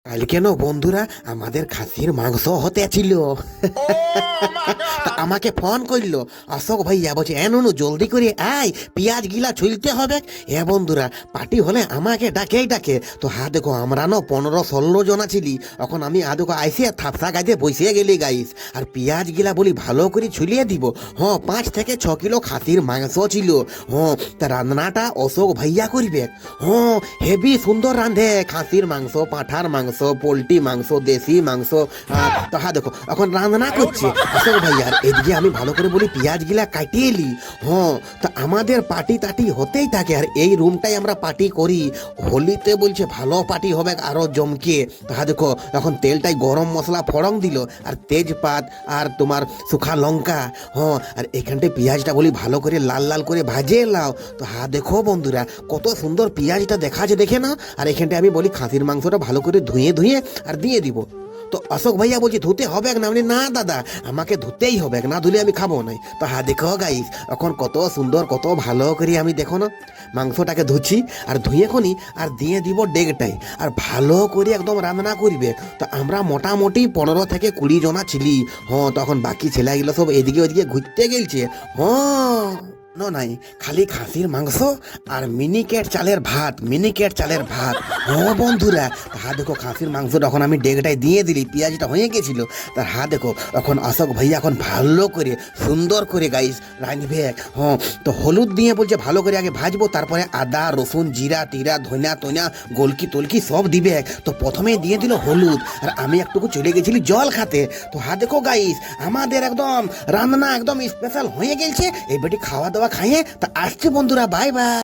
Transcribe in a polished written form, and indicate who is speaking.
Speaker 1: কালকে না বন্ধুরা আমাদের খাসির মাংস হতে ছিল। তা আমাকে ফোন করলো অশোক ভাইয়া, বলছে এনুনু জলদি করে আয়, পেঁয়াজ গিলা ছুলতে হবে। বন্ধুরা পার্টি হলে আমাকে ডাকেই ডাকে। তো দেখো আমরা না 15-16 জন ছিলি। এখন আমি দেখো আইসে থাপসা গাইতে বসে গেলি গাইস। আর পেঁয়াজ গিলা বলি ভালো করে ছুলিয়ে দিব। 5 থেকে 6 কিলো খাসির মাংস ছিল। তা রান্নাটা অশোক ভাইয়া করবে। হেভি সুন্দর রান্ধে খাসির মাংস, পাঁঠার মাংস, পোলট্রি মাংস, দেশি মাংস। তো দেখো এখন রান্না করছে অশোক ভাইয়া। এদিকে আমি ভালো করে বলি পেঁয়াজ গিলা কাটিয়ে এলি। তো আমাদের পার্টি টাটি হতেই থাকে। আর এই রুমটাই আমরা পার্টি করি। হোলিতে বলছে ভালো পার্টি হবে আরো জমকে। তো দেখো এখন তেলটাই গরম মশলা ফড়ং দিল, আর তেজপাত, আর তোমার শুখা লঙ্কা। আর এখানটায় পেঁয়াজটা বলি ভালো করে লাল লাল করে ভাজে লাও। তো দেখো বন্ধুরা কত সুন্দর পেঁয়াজটা দেখাচ্ছে, দেখে না। আর এখানটায় আমি বলি খাসির মাংসটা ভালো করে ধুয়ে আর দিয়ে দিব। তো অশোক ভাইয়া বলছি ধুতে হবে না। আমি না দাদা, আমাকে ধুতেই হবে, না ধুলে আমি খাবো না। তো দেখো গাইস এখন কত সুন্দর কত ভালো করে আমি দেখো না মাংসটাকে ধুচ্ছি আর ধুয়ে খনি আর দিয়ে দিব ডেগটাই। আর ভালো করে একদম রান্না করবে। তো আমরা মোটামুটি 15 থেকে 20 জনা ছিলি। তখন বাকি ছেলেগুলো সব এদিকে ওদিকে ঘুরতে গেলছে। নাই খালি খাসির মাংস আর মিনিকেট চালের ভাত, মিনিকেট চালের ভাত। বন্ধুরা দেখো খাসির মাংস তখন আমি ডেগটাই দিয়ে দিলি, পেঁয়াজটা হয়ে গেছিল। তার দেখো এখন অশোক ভাইয়া এখন ভালো করে সুন্দর করে গাইস রাঁধবে। তো হলুদ দিয়ে বলছে ভালো করে আগে ভাজবো, তারপরে আদা রসুন জিরা টিরা ধনিয়া টনিয়া গোলকি টলকি সব দিবে। তো প্রথমে দিয়ে দিল হলুদ, আর আমি একটুকু চলে গেছিলি জল খাতে। তো দেখো গাইস আমাদের একদম রান্না একদম স্পেশাল হয়ে গেছে। এই বেটি খাওয়া দাওয়া খাইয়ে তা আসছে বন্ধুরা, বাই বাই।